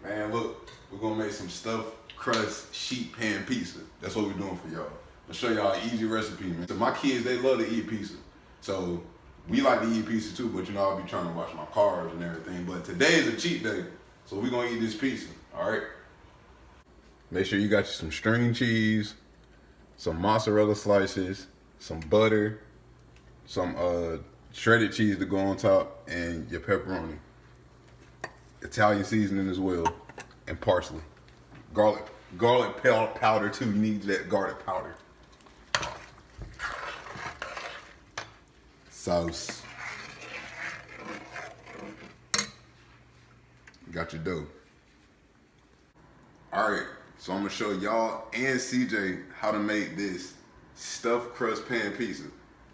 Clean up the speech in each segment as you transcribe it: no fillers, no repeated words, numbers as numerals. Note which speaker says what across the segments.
Speaker 1: Man, look, we're gonna make some stuffed crust sheet pan pizza. That's what we're doing for y'all. I'll show y'all an easy recipe, man. So my kids, they love to eat pizza. So we like to eat pizza too, but you know, I'll be trying to watch my carbs and everything. But today is a cheat day, so we're gonna eat this pizza, all right? Make sure you got you some string cheese, some mozzarella slices, some butter, some shredded cheese to go on top, and your pepperoni. Italian seasoning as well, and parsley. Garlic powder too. You need that garlic powder. Sauce. Got your dough. All right, so I'm gonna show y'all and CJ how to make this stuffed crust pan pizza.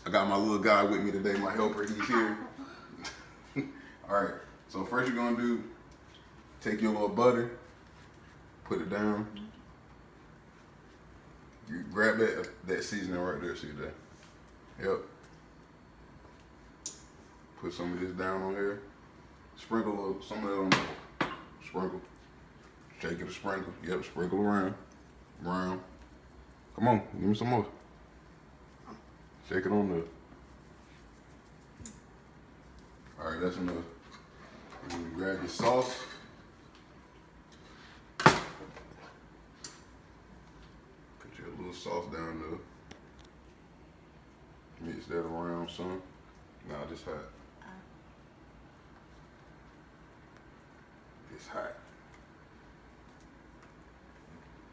Speaker 1: I got my little guy with me today, my helper. He's here. All right, so first you're gonna do, take your little butter, put it down. You grab that seasoning right there, CJ. Yep. Put some of this down on here. Sprinkle a little, some of that on there. Sprinkle. Shake it a sprinkle. Yep, sprinkle around. Brown. Come on, give me some more. Shake it on there. All right, that's enough. And you grab your sauce. Put your little sauce down there. Mix that around some. Nah, just hot. It's hot.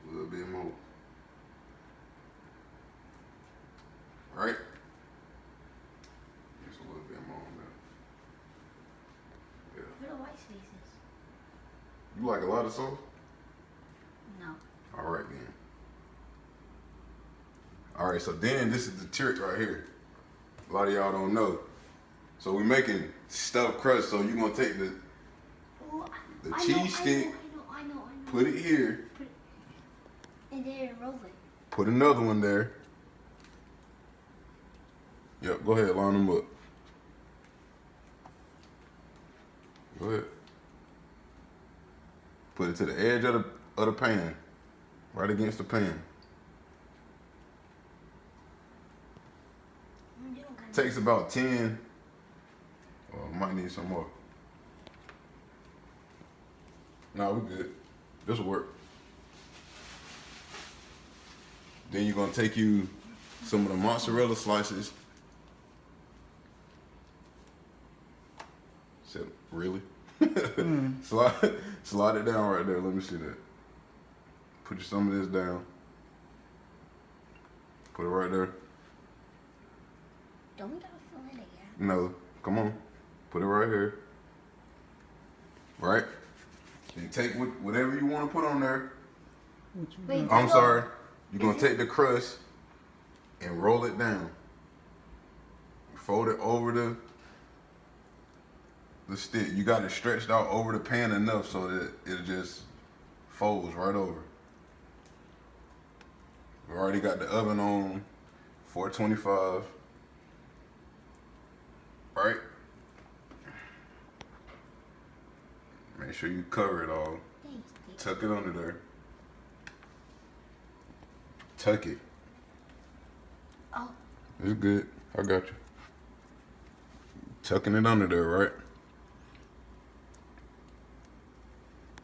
Speaker 1: A little bit more. Right? Just a little bit more on there. Yeah.
Speaker 2: What are white spaces?
Speaker 1: You like a lot of sauce?
Speaker 2: No.
Speaker 1: All right then. All right, so then this is the trick right here. A lot of y'all don't know. So we're making stuffed crust. So you're gonna take the cheese stick,
Speaker 2: I know.
Speaker 1: put it here,
Speaker 2: Put it in there and roll it.
Speaker 1: put another one there. Yep, go ahead, line them up. Go ahead. Put it to the edge of the pan, right against the pan. Takes about 10. Might need some more. No, we good. This will work. Then you're gonna take you some of the mozzarella slices. Said, really? Slide it down right there. Let me see that. Put some of this down. Put it right there.
Speaker 2: Don't we gotta fill in it yet?
Speaker 1: No, come on. Put it right here. Right? Then take whatever you want to put on there.
Speaker 2: Wait,
Speaker 1: I'm sorry. You're going to take the crust and roll it down. Fold it over the stick. You got it stretched out over the pan enough so that it just folds right over. We already got the oven on 425. Right? Make sure you cover it all. Tuck it under there. Tuck it.
Speaker 2: Oh.
Speaker 1: It's good. I got you. Tucking it under there, right?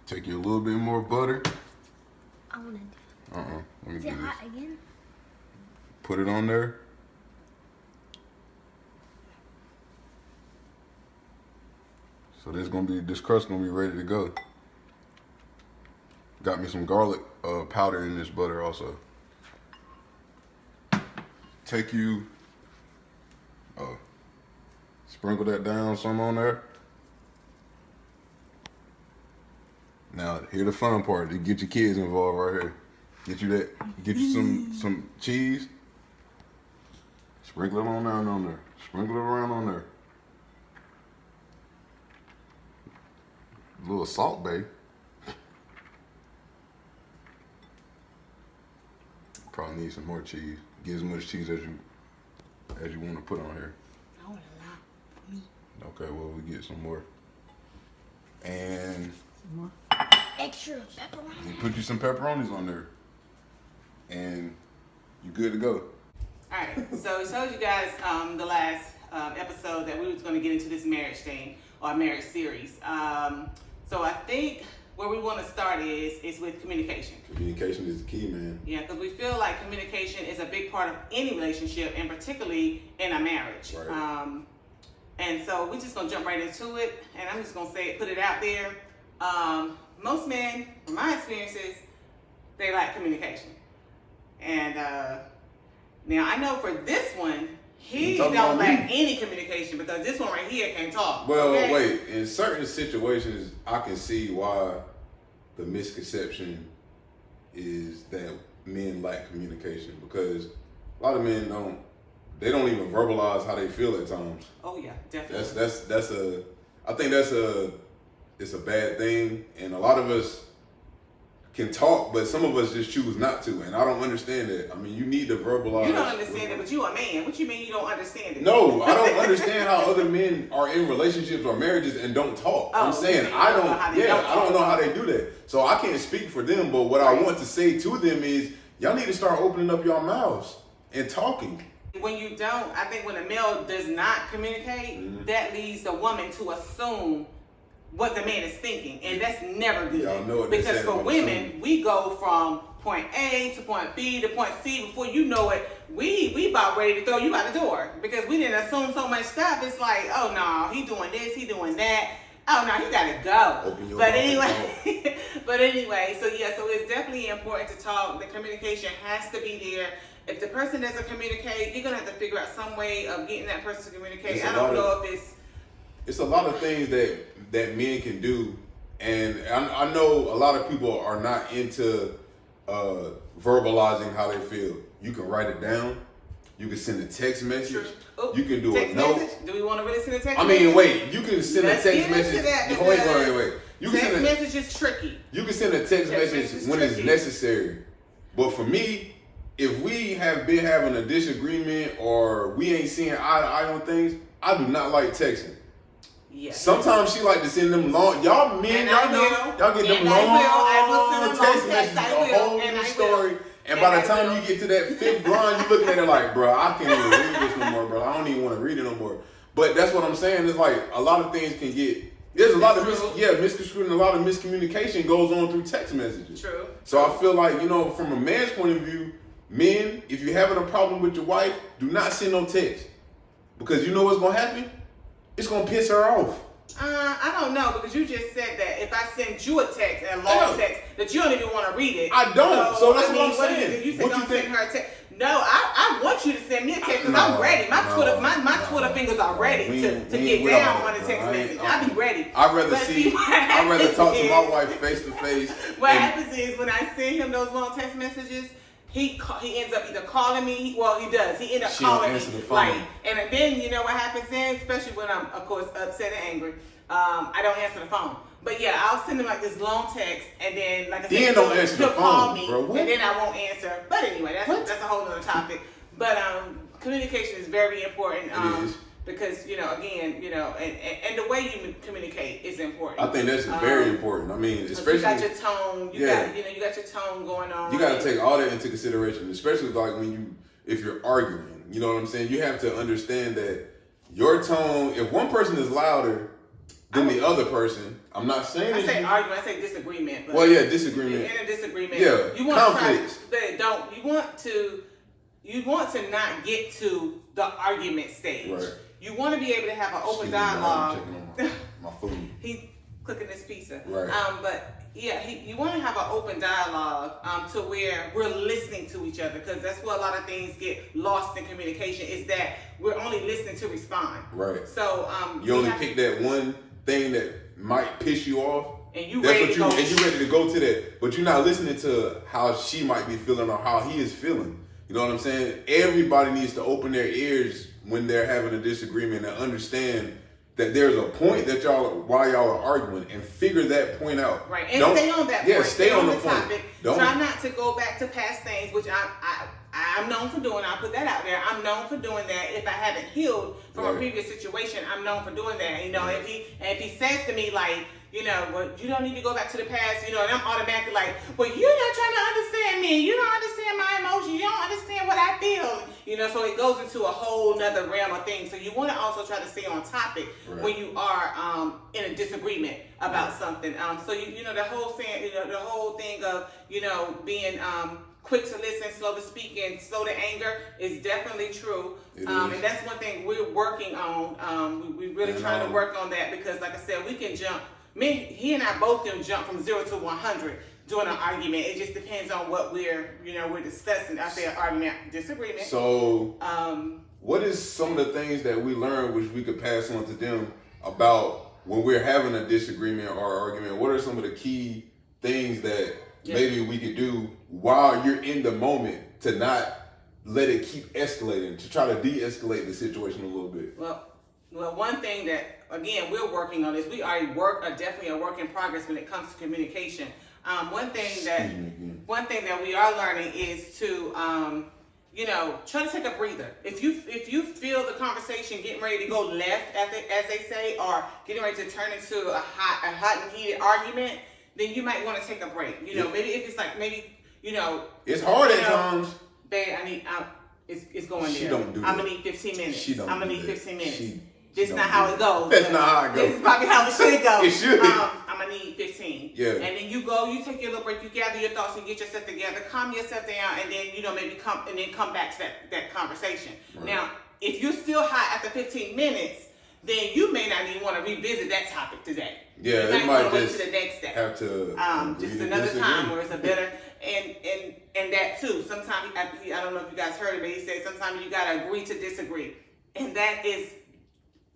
Speaker 1: Take you a little bit more butter.
Speaker 2: I wanna do.
Speaker 1: Let me
Speaker 2: Is
Speaker 1: do
Speaker 2: it
Speaker 1: this.
Speaker 2: hot again?
Speaker 1: Put it on there. So this crust gonna be ready to go. Got me some garlic powder in this butter also. Take you, sprinkle that down some on there. Now here the fun part, to get your kids involved right here. Get you some cheese. Sprinkle it on down on there. Sprinkle it around on there. A little salt, babe. Probably need some more cheese. Get as much cheese as you want to put on here.
Speaker 2: I want a lot for me.
Speaker 1: Okay, well we get some more. And
Speaker 2: Some more. extra pepperoni.
Speaker 1: You put you some pepperonis on there, and you good to go.
Speaker 3: All right, so we told you guys the last episode that we was going to get into this marriage thing or marriage series. So I think where we want to start is with communication.
Speaker 1: Communication is the key, man.
Speaker 3: Yeah, because we feel like communication is a big part of any relationship, and particularly in a marriage.
Speaker 1: Right.
Speaker 3: And so we're just going to jump right into it, and I'm just going to say it, put it out there. Most men, from my experiences, they lack communication. And now I know for this one, he don't lack any communication because this one right here can't talk.
Speaker 1: Well,
Speaker 3: okay?
Speaker 1: wait. In certain situations, I can see why the misconception is that men lack communication, because a lot of men don't even verbalize how they feel at times.
Speaker 3: Oh yeah, definitely.
Speaker 1: I think it's a bad thing, and a lot of us can talk, but some of us just choose not to, and I don't understand that. I mean, you need to verbalize.
Speaker 3: You don't understand it, but you a man. What you mean you don't understand it?
Speaker 1: No, I don't understand how other men are in relationships or marriages and don't talk. I'm saying I don't know how they do that. So I can't speak for them, but what I want to say to them is y'all need to start opening up your mouths and talking.
Speaker 3: When you don't, I think when a male does not communicate, that leads the woman to assume what the man is thinking, and that's never good.
Speaker 1: Y'all know what
Speaker 3: because for women, we go from point A to point B to point C. Before you know it, we about ready to throw you out the door because we didn't assume so much stuff. It's like, oh no, he doing this, he doing that. Oh no, he gotta go. But anyway, so yeah, so it's definitely important to talk. The communication has to be there. If the person doesn't communicate, you're gonna have to figure out some way of getting that person to communicate. I don't know if
Speaker 1: it's a lot of things that men can do, and I know a lot of people are not into verbalizing how they feel. You can write it down. You can send a text message.
Speaker 3: Oh,
Speaker 1: you can do a
Speaker 3: text
Speaker 1: note.
Speaker 3: Message? Do we want to really send a text
Speaker 1: message?
Speaker 3: message?
Speaker 1: I mean, wait. You can send a text message. Wait. You can
Speaker 3: text
Speaker 1: send a
Speaker 3: message is tricky.
Speaker 1: You can send a text message when it's necessary. But for me, if we have been having a disagreement or we ain't seeing eye to eye on things, I do not like texting.
Speaker 3: Yes.
Speaker 1: Sometimes she like to send them long. Y'all men, y'all get them long text messages, a whole new story. And by the time you get to that fifth line, you looking at it like, bro, I can't even read this no more, bro. I don't even want to read it no more. But that's what I'm saying. It's like a lot of things can get. There's a lot of misconstrued, and a lot of miscommunication goes on through text messages.
Speaker 3: True.
Speaker 1: So I feel like, from a man's point of view, men, if you're having a problem with your wife, do not send no text, because you know what's gonna happen. It's gonna piss her off.
Speaker 3: I don't know, because you just said that if I send you a text, a long text, that you don't even want to read it.
Speaker 1: I don't. So that's what I'm saying.
Speaker 3: You said don't send her a text. No, I want you to send me a text because I'm ready. My Twitter fingers are ready to get down on a text message. I'll be ready.
Speaker 1: I'd rather talk to my wife face to face.
Speaker 3: What happens is when I send him those long text messages, he ends up either calling me. Well, he does. He ends up calling me. Like, and then you know what happens then, especially when I'm, of course, upset and angry. I don't answer the phone. But yeah, I'll send him like this long text, and then like I said,
Speaker 1: don't answer the phone,
Speaker 3: call me,
Speaker 1: bro.
Speaker 3: and then I won't answer. But anyway, that's a whole other topic. But communication is very important.
Speaker 1: It is.
Speaker 3: Because again, and the way you communicate is important.
Speaker 1: I think that's very important. I mean, especially
Speaker 3: you got your tone. You got your tone going on.
Speaker 1: You got to take all that into consideration, especially like if you're arguing. You know what I'm saying? You have to understand that your tone. If one person is louder than the other person, I'm not saying.
Speaker 3: I say argument. I say disagreement. But
Speaker 1: disagreement.
Speaker 3: In a disagreement,
Speaker 1: you want conflicts.
Speaker 3: You want to not get to the argument stage.
Speaker 1: Right.
Speaker 3: You want to be able to have an open dialogue.
Speaker 1: My food.
Speaker 3: He's cooking this pizza.
Speaker 1: Right.
Speaker 3: But yeah, you want to have an open dialogue to where we're listening to each other, because that's where a lot of things get lost in communication, is that we're only listening to respond.
Speaker 1: Right.
Speaker 3: So
Speaker 1: you only pick that one thing that might piss you off.
Speaker 3: And you ready
Speaker 1: to go to that, but you're not listening to how she might be feeling or how he is feeling. You know what I'm saying? Everybody needs to open their ears when they're having a disagreement and understand that there's a point that why y'all are arguing, and figure that point out.
Speaker 3: Right, and stay on that point.
Speaker 1: Yeah, stay on the
Speaker 3: topic.
Speaker 1: Don't.
Speaker 3: Try not to go back to past things, which I'm known for doing. I'll put that out there. I'm known for doing that. If I haven't healed from a previous situation, I'm known for doing that. If he says to me like, you know, well, you don't need to go back to the past, you know, and I'm automatically like, well, you're not trying to understand me. You don't understand my emotions. You don't understand what I feel. You know, so it goes into a whole nother realm of things. So you want to also try to stay on topic when you are in a disagreement about something. So you know, the whole saying, you know, the whole thing of, you know, being quick to listen, slow to speak, and slow to anger is definitely true. And that's one thing we're working on. We really trying to work on that because, like I said, we can jump. He and I both can jump from 0 to 100 during an argument. It just depends on what we're discussing. I say an argument, disagreement.
Speaker 1: So, what is some of the things that we learned which we could pass on to them about when we're having a disagreement or argument? What are some of the key things that maybe we could do while you're in the moment to not let it keep escalating, to try to de-escalate the situation a little bit?
Speaker 3: Well, one thing that, again, we're working on this. We are definitely a work in progress when it comes to communication. One thing that we are learning is to, try to take a breather. If you feel the conversation getting ready to go left, as they say, or getting ready to turn into a hot and heated argument, then you might want to take a break. You know, maybe if it's like
Speaker 1: it's hard at times.
Speaker 3: Babe, it's going there. I'm gonna need 15 minutes. I'm gonna need 15 minutes. This is not how it goes.
Speaker 1: That's not how it goes.
Speaker 3: This is probably how it should go.
Speaker 1: It should.
Speaker 3: I'm gonna need 15.
Speaker 1: Yeah.
Speaker 3: And then you take your little break, you gather your thoughts and get yourself together, calm yourself down, and then maybe come back to that conversation. Right. Now, if you're still hot after 15 minutes, then you may not even want to revisit that topic today.
Speaker 1: Yeah,
Speaker 3: you
Speaker 1: might want to
Speaker 3: wait to the next step.
Speaker 1: Have to
Speaker 3: just another time where it's a better and that too. Sometimes I don't know if you guys heard it, but he said sometimes you gotta agree to disagree, and that is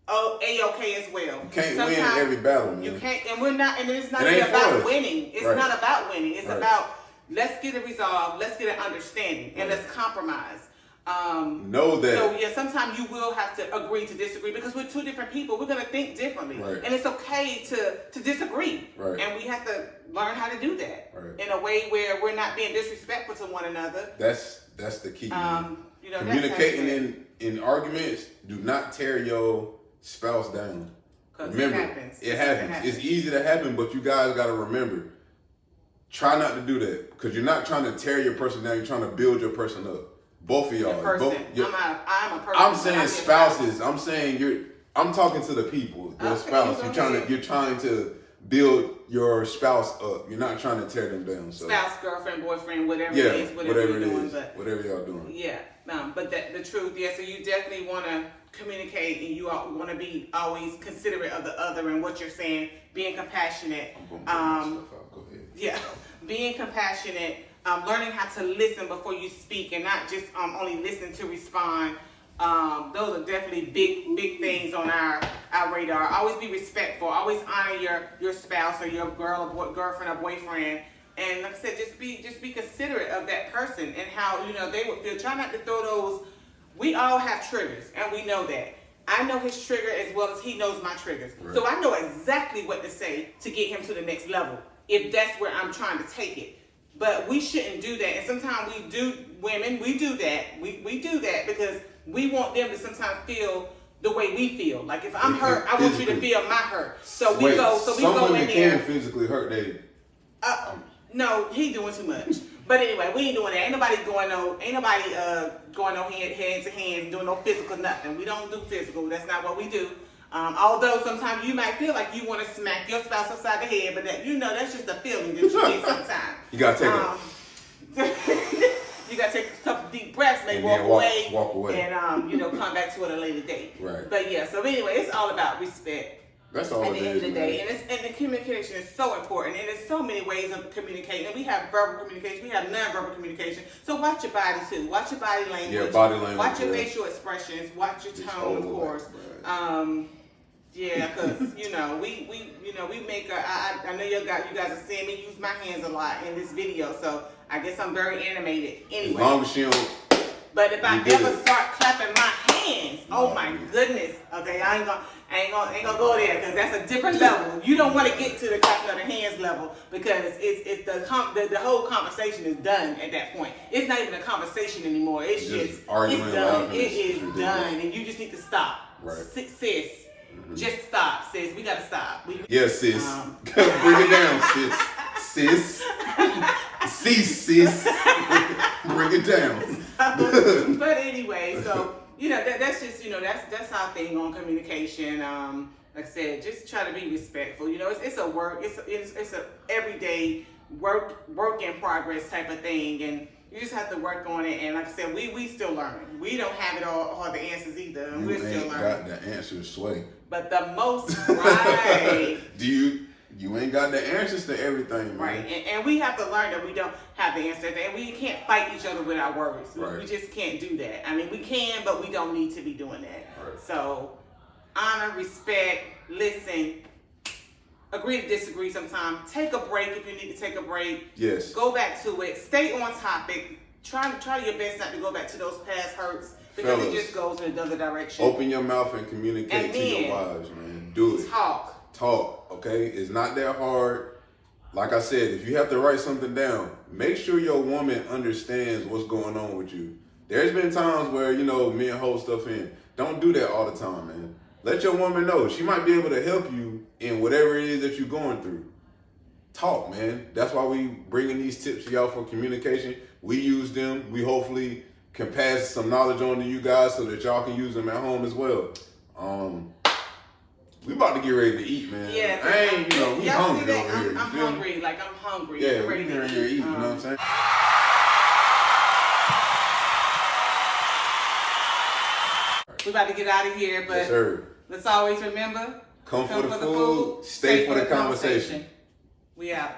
Speaker 3: A-okay as well.
Speaker 1: You can't win every battle, man.
Speaker 3: You can't, and it's not even about winning. It's not about winning. It's about let's get it resolved, let's get an understanding, and let's compromise.
Speaker 1: Know that.
Speaker 3: So yeah, sometimes you will have to agree to disagree because we're two different people. We're gonna think differently, and it's okay to disagree. And we have to learn how to do that in a way where we're not being disrespectful to one another.
Speaker 1: That's the key. Communicating in arguments, do not tear your spouse down. Remember, it happens. It's easy to happen, but you guys got to remember, try not to do that because you're not trying to tear your person down. You're trying to build your person up. Both of y'all. I'm a person. I'm saying spouses. I'm talking to the people, the spouse. You're trying to build your spouse up. You're not trying to tear them down. So.
Speaker 3: Spouse, girlfriend, boyfriend, whatever it is, whatever you're doing.
Speaker 1: Whatever y'all doing.
Speaker 3: Yeah. But the truth, so you definitely want to communicate and you want to be always considerate of the other and what you're saying, being compassionate.
Speaker 1: I'm going to stuff out. Go ahead.
Speaker 3: Yeah. Being compassionate. Learning how to listen before you speak and not just only listen to respond. Those are definitely big things on our radar. Always be respectful. Always honor your spouse or your girlfriend or boyfriend. And like I said, just be considerate of that person and how they would feel. Try not to throw those. We all have triggers, and we know that. I know his trigger as well as he knows my triggers. Right. So I know exactly what to say to get him to the next level if that's where I'm trying to take it. But we shouldn't do that. And sometimes we do do that. We do that because we want them to sometimes feel the way we feel. Like if I'm hurt, I want you to feel my hurt. So we go in there.
Speaker 1: Can physically hurt they.
Speaker 3: No, he doing too much. But anyway, we ain't doing that. Ain't nobody going hands to hands doing no physical nothing. We don't do physical. That's not what we do. Although sometimes you might feel like you want to smack your spouse upside the head, but that's just a feeling that you get sometimes.
Speaker 1: You gotta take
Speaker 3: a couple deep breaths, maybe walk away, and come back to it at a later date.
Speaker 1: Right.
Speaker 3: But yeah, so anyway, it's all about respect.
Speaker 1: That's all.
Speaker 3: At the end of the day, and the communication is so important, and there's so many ways of communicating. And we have verbal communication, we have non-verbal communication. So watch your body too. Watch your body language.
Speaker 1: Yeah, body language.
Speaker 3: Watch your facial expressions. Watch your tone, of course.
Speaker 1: Right.
Speaker 3: Yeah, because we make I know you guys are seeing me use my hands a lot in this video, so I guess I'm very animated. Anyway,
Speaker 1: as long as she don't.
Speaker 3: But if I ever start clapping my hands, oh my goodness. Okay, I ain't gonna go there because that's a different level. You don't want to get to the clapping of the hands level because it's the whole conversation is done at that point. It's not even a conversation anymore. It's just
Speaker 1: arguing.
Speaker 3: It's done. It is done, and you just need to stop.
Speaker 1: Right.
Speaker 3: Sis, Just stop, sis. We gotta stop.
Speaker 1: Yeah, sis. Bring it down, sis. Sis. Sis. Bring it down.
Speaker 3: But anyway, so that's just that's our thing on communication. Like I said, just try to be respectful. It's a work. It's a everyday work in progress type of thing, and you just have to work on it. And like I said, we still learning. We don't have it all the answers either, and we're still learning.
Speaker 1: Got the answers, Sway.
Speaker 3: But the most right.
Speaker 1: You ain't got the answers to everything, man.
Speaker 3: Right, and we have to learn that we don't have the answers, and we can't fight each other with our words.
Speaker 1: Right.
Speaker 3: We just can't do that. I mean, we can, but we don't need to be doing that.
Speaker 1: Right.
Speaker 3: So, honor, respect, listen, agree to disagree sometimes. Take a break if you need to take a break.
Speaker 1: Yes.
Speaker 3: Go back to it. Stay on topic. Try your best not to go back to those past hurts because
Speaker 1: Fellas,
Speaker 3: it just goes in another direction.
Speaker 1: Open your mouth and communicate to your wives, man. Do it. Talk, okay? It's not that hard. Like I said, if you have to write something down, make sure your woman understands what's going on with you. There's been times where, me and hold stuff in. Don't do that all the time, man. Let your woman know. She might be able to help you in whatever it is that you're going through. Talk, man. That's why we bringing these tips to y'all for communication. We use them. We hopefully can pass some knowledge on to you guys so that y'all can use them at home as well. We about to get ready to eat, man.
Speaker 3: Yeah,
Speaker 1: I ain't, we hungry over here.
Speaker 3: I'm hungry. Like, I'm hungry.
Speaker 1: Yeah,
Speaker 3: I'm ready
Speaker 1: we
Speaker 3: to
Speaker 1: ready to eat, you know what I'm saying?
Speaker 3: We about to get out of here, but
Speaker 1: yes, sir.
Speaker 3: Let's always remember,
Speaker 1: come for the food, stay for the conversation.
Speaker 3: We out.